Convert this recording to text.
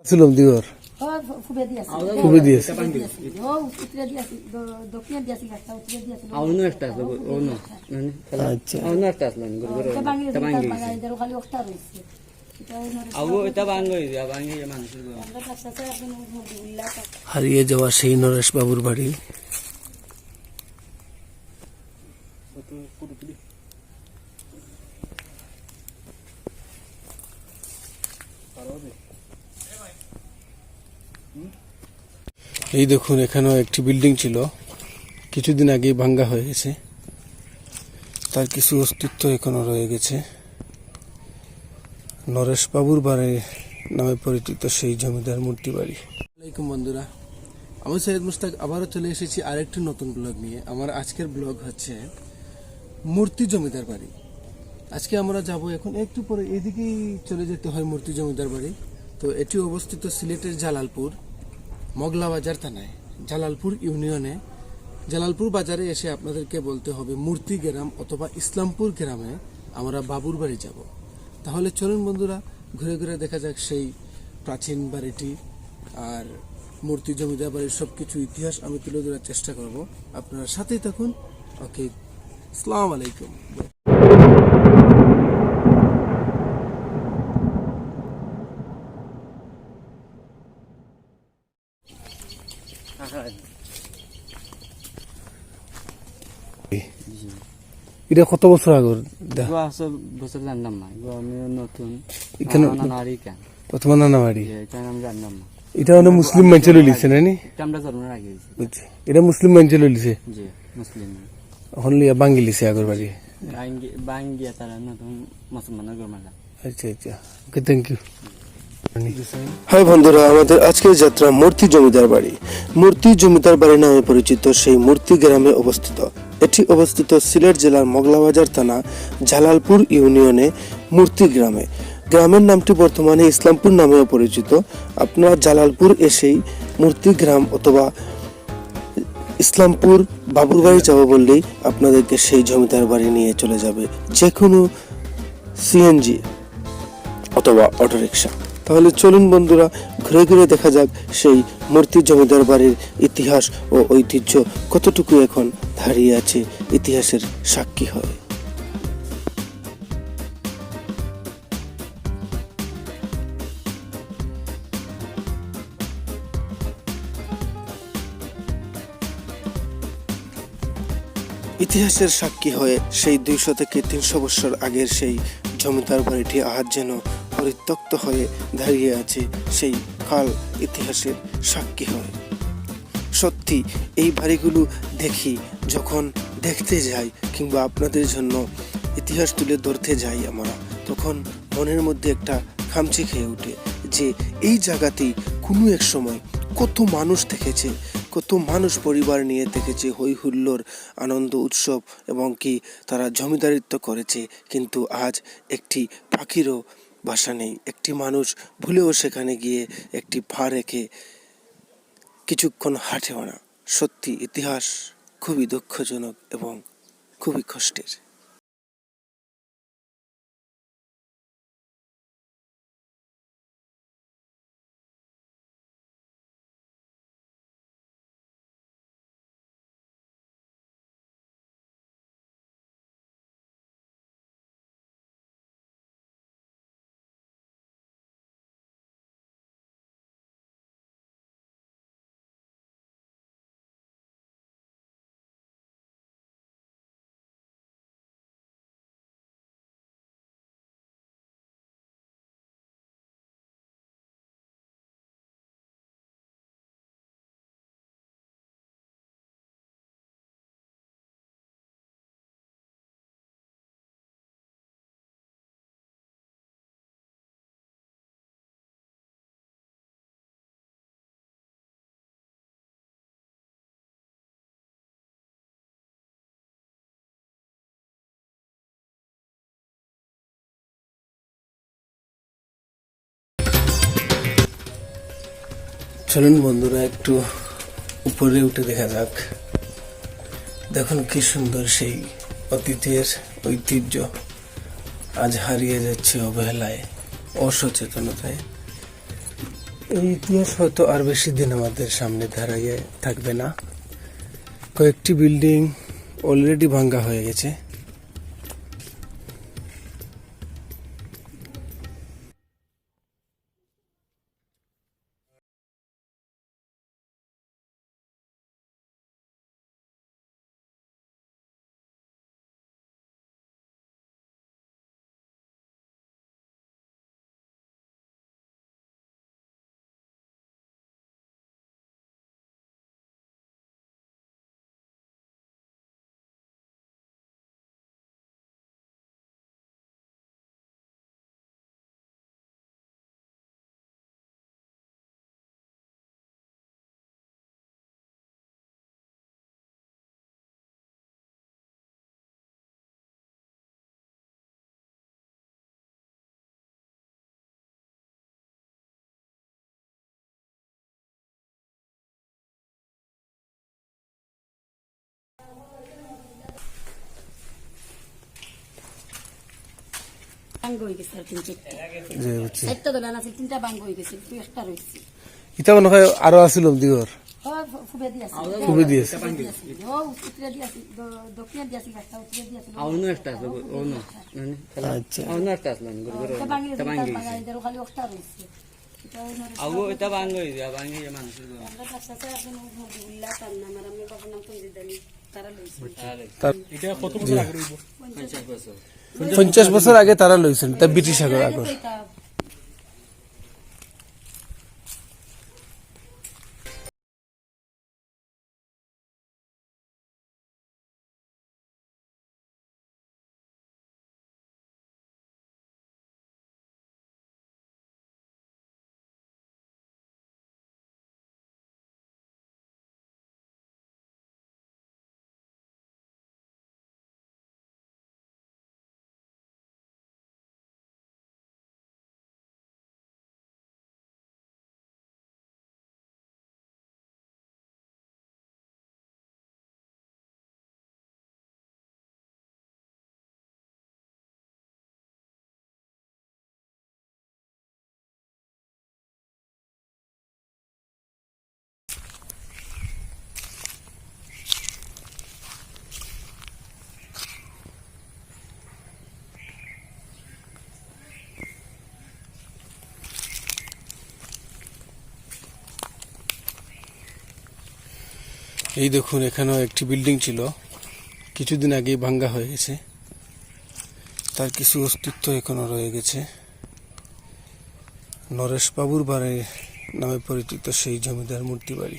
ছিলাম দিগর ফুবে দিয়েছে খুবই দিয়েছে ও উতরে দিয়েছে দক্ষিণ দিয়েছে একটা উতরে দিয়েছে অন্য একটা আছে অন্য আচ্ছা অন্য একটা আছে গুরগুর এটা বাঙালি বাঙালিদের খালি ওটা রয়েছে আও এটা বাঙ্গই বাঙ্গি মানুষের আমরা কাছে এখন মুদিল্লা হারিয়ে যাওয়া সেই নরেশ বাবুর বাড়ি। এই দেখুন, এখানেও একটি বিল্ডিং ছিল, কিছুদিন আগেই ভাঙ্গা হয়ে গেছে, তার কিছু অস্তিত্ব এখনো রয়ে গেছে। নরেশ বাবুর বাড়ি নামে পরিচিত সেই জমিদার মূর্তি বাড়ি। আসসালামাইকুম বন্ধুরা, আমি সৈয়দ মুস্তাক আবারও চলে এসেছি আরেকটি নতুন ব্লগ নিয়ে। আমার আজকের ব্লগ হচ্ছে মূর্তি জমিদার বাড়ি। আজকে আমরা যাব, এখন একটু পরে এদিকেই চলে যেতে হয় মূর্তি জমিদার বাড়ি। তো এটি অবস্থিত সিলেটের জালালপুর মগলা বাজার থানায়, জালালপুর ইউনিয়নে। জালালপুর বাজারে এসে আপনাদেরকে বলতে হবে মূর্তি গ্রাম অথবা ইসলামপুর গ্রামে আমরা বাবুর বাড়ি যাব। তাহলে চলুন বন্ধুরা, ঘুরে ঘুরে দেখা যাক সেই প্রাচীন বাড়িটি আর মূর্তি জমিদার বাড়ির সবকিছু ইতিহাস আমি তুলে ধরার চেষ্টা করব। আপনারা সাথেই থাকুন। ওকে, আসসালামু আলাইকুম। এটা কত বছর আগর? বছর জানলাম না, আমি নতুন এখানে নানারি কেন প্রথম নানাবাড়ি, এখানে আমি জানলাম না। এটা মানে মুসলিম মানুষে লইছে নানি? আমরা জন্মের আগে বুঝছি, এটা মুসলিম মানুষে লইছে, জি মুসলিম এখন লিয়া বাঙ্গি লিছে আগর বাড়ি। বাঙ্গিয়া তারা নতুন মুসলমানের গরমালা। আচ্ছা আচ্ছা, ওকে, থ্যাংক ইউ। হাই বন্ধুরা, আমাদের আজকের যাত্রা মূর্তি জমিদার বাড়ি। মূর্তি জমিদার বাড়ি নামে পরিচিত সেই মূর্তি গ্রামে অবস্থিত। এটি অবস্থিত সিলেট জেলার মগলাবাজার থানা জালালপুর ইউনিয়নে মূর্তি গ্রামে। গ্রামের নামটি বর্তমানে ইসলামপুর নামেও পরিচিত। আপনারা জালালপুর এসেই মূর্তি গ্রাম অথবা ইসলামপুর বাবুর বাড়ি যাবো বললেই আপনাদেরকে সেই জমিদার বাড়ি নিয়ে চলে যাবে, যে কোনো সিএনজি অথবা অটোরিকশা। তাহলে চলুন বন্ধুরা, ঘুরে ঘুরে দেখা যাক সেই মূর্তি জমিদার বাড়ির ইতিহাস ও ঐতিহ্য কতটুকু এখন দাঁড়িয়ে আছে, ইতিহাসের সাক্ষী হয়। ইতিহাসের সাক্ষী হয়ে সেই 200 থেকে 300 বছর আগের সেই জমিদার বাড়িটি আজ যেন পরিত্যক্ত হয়ে দাঁড়িয়ে আছে, সেই কাল ইতিহাসের সাক্ষী হয়। সত্যি এই বাড়িগুলো দেখি, যখন দেখতে যাই কিংবা আপনাদের জন্য ইতিহাস তুলে ধরতে যাই আমরা, তখন মনের মধ্যে একটা খামচি খেয়ে ওঠে যে এই জায়গাতেই কোনো এক সময় কত মানুষ থেকেছে, কত মানুষ পরিবার নিয়ে দেখেছে, হই হুল্লোড়, আনন্দ উৎসব এবং কি তারা জমিদারিত্ব করেছে। কিন্তু আজ একটি পাখিরও বাসা নেই, একটি মানুষ ভুলেও সেখানে গিয়ে একটি পা রেখে কিছুক্ষণ হাঁটেও না। সত্যি ইতিহাস খুবই দুঃখজনক এবং খুবই কষ্টের। চলুন বন্ধুরা, একটু উপরে উঠে দেখা যাক। দেখুন কি সুন্দর সেই অতীতের ঐতিহ্য আজ হারিয়ে যাচ্ছে অবহেলায়, অসচেতনতায়। এই ইতিহাস হয়তো আর বেশি দিন আমাদের সামনে দাঁড়িয়ে থাকবে না। কয়েকটি বিল্ডিং অলরেডি ভাঙ্গা হয়ে গেছে। বাঙ্গ হয়ে গেছে আর তিন চারটা যে হচ্ছে চারটা দোকান আছে, তিনটা বাঙ্গ হয়ে গেছে, দুই একটা রয়েছে। এটা মনে হয় আরো আসিল দিগর ফুবে দিয়েছি খুবই দিয়েছে। ও উত্তরে দিয়েছি, দক্ষিণে দিয়েছি একটা, উত্তরে দিয়েছি। ಅವನು ಅಷ್ಟ ಅವನು আচ্ছা ಅವನು ಅಷ್ಟ ಅಸ್ಲ এটা বাঙ্গি এদেরও খালি একটা রয়েছে। এটা ওই নরেশ ಅವು ಇತ್ತ ಬಾಂಗ್ ಇದೆ ಆ ಬಾಂಗ್ ಮನಸ್ಸು আমরা কাছে এখন উল্লাহ তার নাম আর আমি বাবার নাম কইতে জানি, তারা লইছে। তার 50 বছর 50 বছর আগে তারা লইছেন, তা ব্রিটিশ আগর আগর। এটা এই দেখুন, এখানেও একটি বিল্ডিং ছিল, কিছুদিন আগেই ভাঙ্গা হয়ে গেছে। তার কিছু অস্তিত্ব এখনো রয়ে গেছে। নরেশ বাবুর বাড়ি নামে পরিচিত সেই জমিদার মূর্তি বাড়ি।